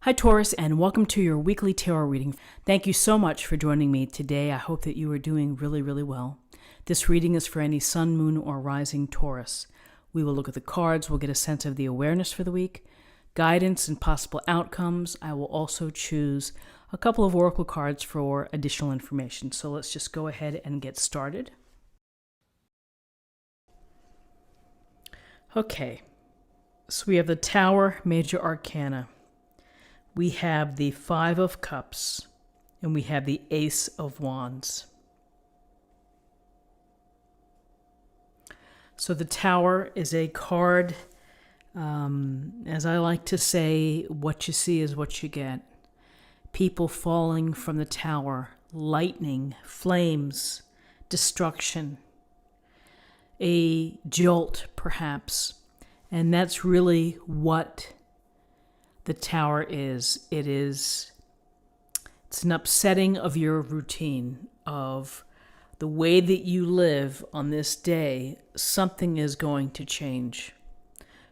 Hi Taurus, and welcome to your weekly tarot reading. Thank you so much for joining me today. I hope that you are doing really well. This reading is for any sun, moon, or rising Taurus. We will look at the cards, we'll get a sense of the awareness for the week, guidance and possible outcomes. I will also choose a couple of oracle cards for additional information. So let's just go ahead and get started. Okay, so we have the Tower, Major Arcana. We have the Five of Cups, and we have the Ace of Wands. So the Tower is a card, as I like to say, what you see is what you get. People falling from the tower, lightning, flames, destruction, a jolt perhaps, and that's really what the Tower is. It's an upsetting of your routine, of the way that you live on this day. Something is going to change.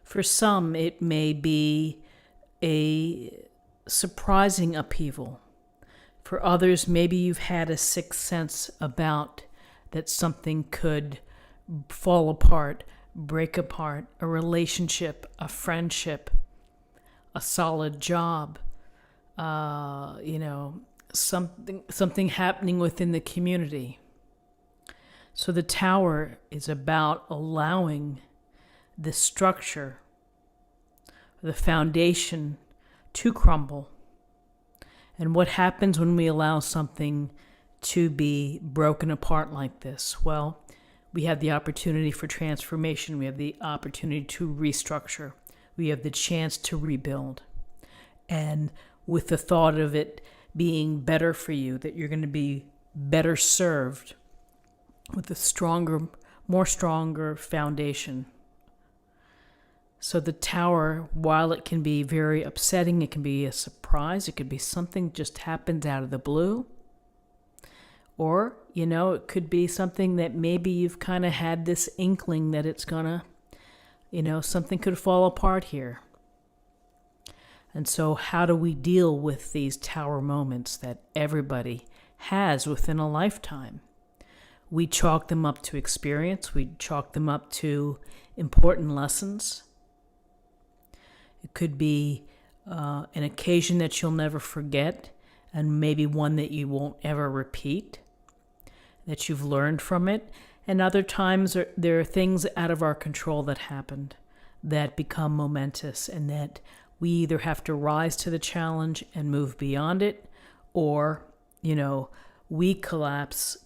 For some, it may be a surprising upheaval. For others, maybe you've had a sixth sense about that something could fall apart, break apart, a relationship, a friendship, a solid job, something happening within the community. So the Tower is about allowing the structure, the foundation to crumble. And what happens when we allow something to be broken apart like this? Well, we have the opportunity for transformation. We have the opportunity to restructure. We have the chance to rebuild. And with the thought of it being better for you, that you're going to be better served with a more stronger foundation. So the Tower, while it can be very upsetting, it can be a surprise, it could be something just happens out of the blue. Or, it could be something that maybe you've kind of had this inkling that it's going to, something could fall apart here. And so how do we deal with these Tower moments that everybody has within a lifetime? We chalk them up to experience. We chalk them up to important lessons. It could be an occasion that you'll never forget, and maybe one that you won't ever repeat, that you've learned from it. And other times there are things out of our control that happened that become momentous, and that we either have to rise to the challenge and move beyond it, or, we collapse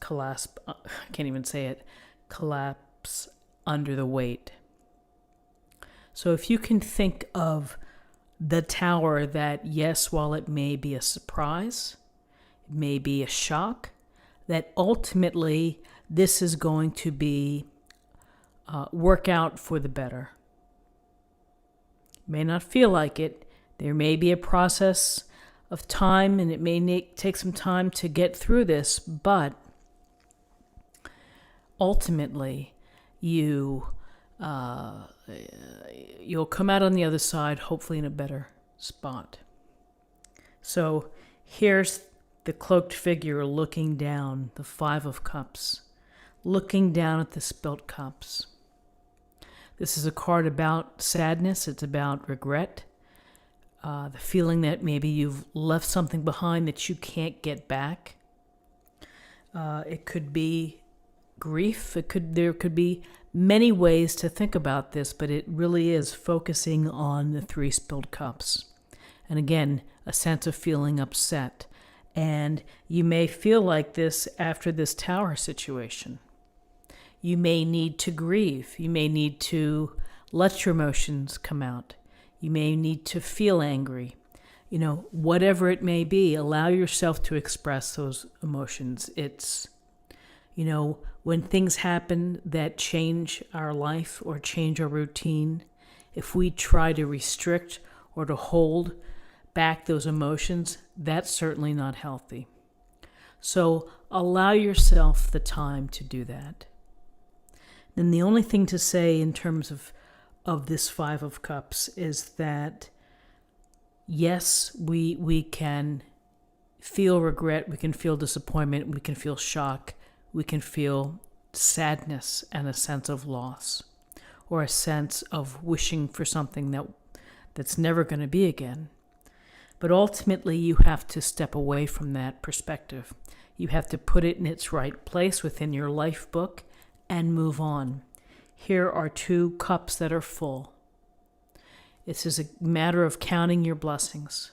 under the weight. So if you can think of the Tower, that yes, while it may be a surprise, it may be a shock, that ultimately this is going to be work out for the better. May not feel like it. There may be a process of time, and it may take some time to get through this, but ultimately you'll come out on the other side, hopefully in a better spot. So here's the cloaked figure looking down, the Five of Cups, looking down at the spilt cups. This is a card about sadness. It's about regret. The feeling that maybe you've left something behind that you can't get back. It could be grief. There could be many ways to think about this, but it really is focusing on the three spilled cups. And again, a sense of feeling upset. And you may feel like this after this Tower situation. You may need to grieve. You may need to let your emotions come out. You may need to feel angry. Whatever it may be, allow yourself to express those emotions. It's, when things happen that change our life or change our routine, if we try to restrict or to hold back those emotions, that's certainly not healthy. So allow yourself the time to do that. Then the only thing to say in terms of this Five of Cups is that Yes, we can feel regret, we can feel disappointment, we can feel shock, we can feel sadness and a sense of loss, or a sense of wishing for something that's never going to be again. But ultimately, you have to step away from that perspective. You have to put it in its right place within your life book and move on. Here are 2 cups that are full. This is a matter of counting your blessings.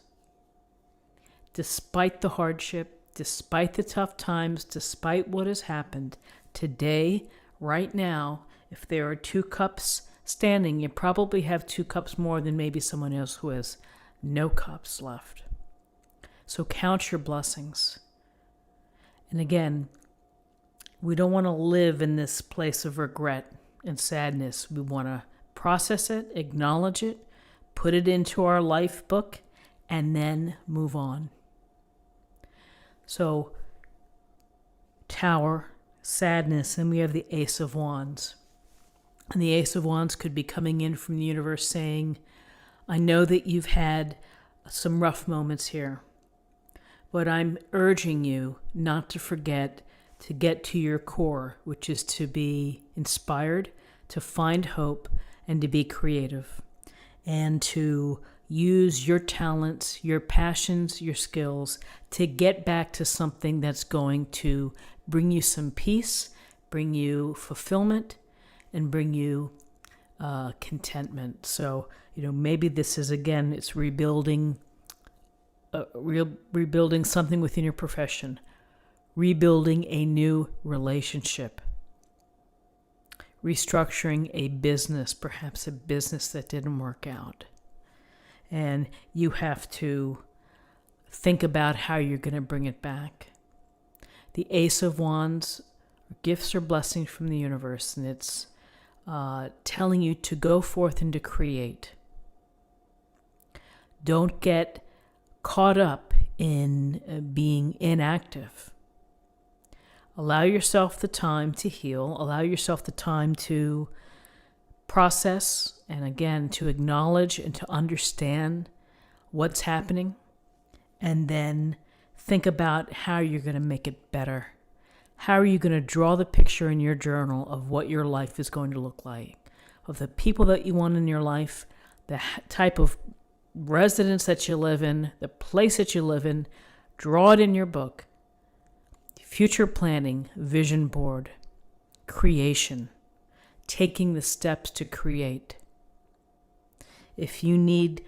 Despite the hardship, despite the tough times, despite what has happened, today, right now, if there are 2 cups standing, you probably have 2 cups more than maybe someone else who has no cups left. So count your blessings. And again, we don't want to live in this place of regret and sadness. We want to process it, acknowledge it, put it into our life book, and then move on. So, Tower, sadness, and we have the Ace of Wands. And the Ace of Wands could be coming in from the universe saying, I know that you've had some rough moments here, but I'm urging you not to forget to get to your core, which is to be inspired, to find hope, and to be creative, and to use your talents, your passions, your skills to get back to something that's going to bring you some peace, bring you fulfillment, and bring you contentment. So, maybe this is, again, it's rebuilding something within your profession, rebuilding a new relationship, restructuring a business, perhaps a business that didn't work out. And you have to think about how you're going to bring it back. The Ace of Wands, gifts or blessings from the universe, and it's telling you to go forth and to create. Don't get caught up in being inactive. Allow yourself the time to heal. Allow yourself the time to process, and again, to acknowledge and to understand what's happening, and then think about how you're going to make it better. How are you going to draw the picture in your journal of what your life is going to look like, of the people that you want in your life, the type of residence that you live in, the place that you live in. Draw it in your book. Future planning, vision board, creation, taking the steps to create. If you need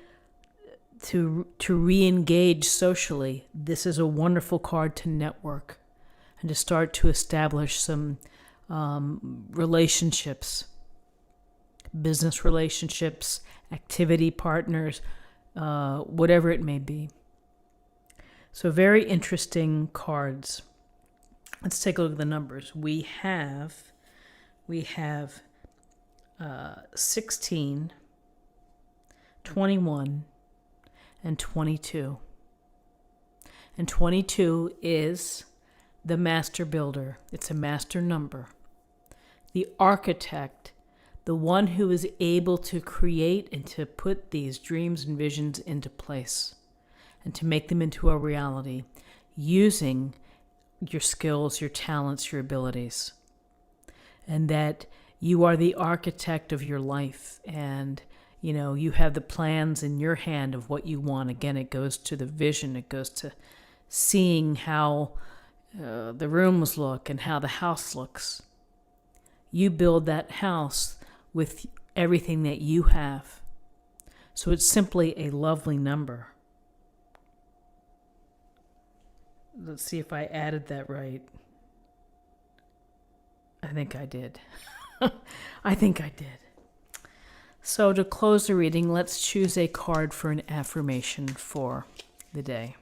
to re-engage socially, this is a wonderful card to network and to start to establish some relationships, business relationships, activity partners, whatever it may be. So very interesting cards. Let's take a look at the numbers. We have 16, 21, and 22. And 22 is the master builder. It's a master number. The architect, the one who is able to create and to put these dreams and visions into place and to make them into a reality using your skills, your talents, your abilities. And that you are the architect of your life, and you have the plans in your hand of what you want. Again, it goes to the vision. It goes to seeing how the rooms look and how the house looks. You build that house with everything that you have. So it's simply a lovely number. Let's see if I added that right. I think I did. I think I did. So to close the reading, let's choose a card for an affirmation for the day.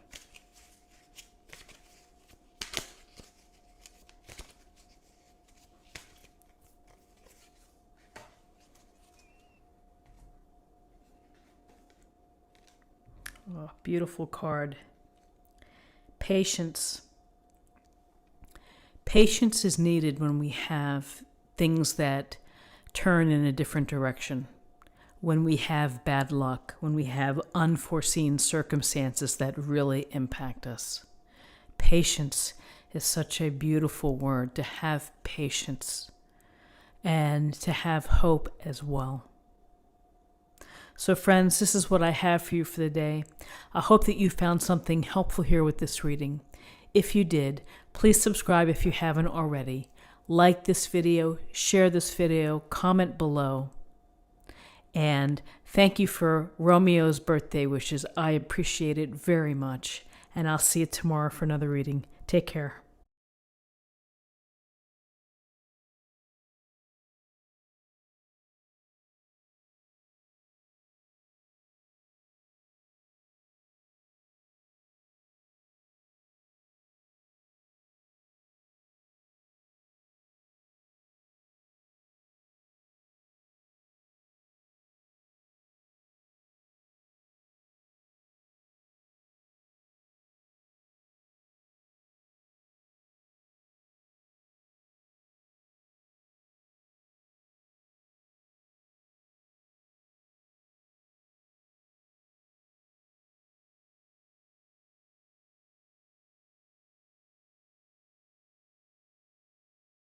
Oh, beautiful card. Patience. Patience is needed when we have things that turn in a different direction, when we have bad luck, when we have unforeseen circumstances that really impact us. Patience is such a beautiful word, to have patience and to have hope as well. So friends, this is what I have for you for the day. I hope that you found something helpful here with this reading. If you did, please subscribe if you haven't already. Like this video, share this video, comment below. And thank you for Romeo's birthday wishes. I appreciate it very much. And I'll see you tomorrow for another reading. Take care.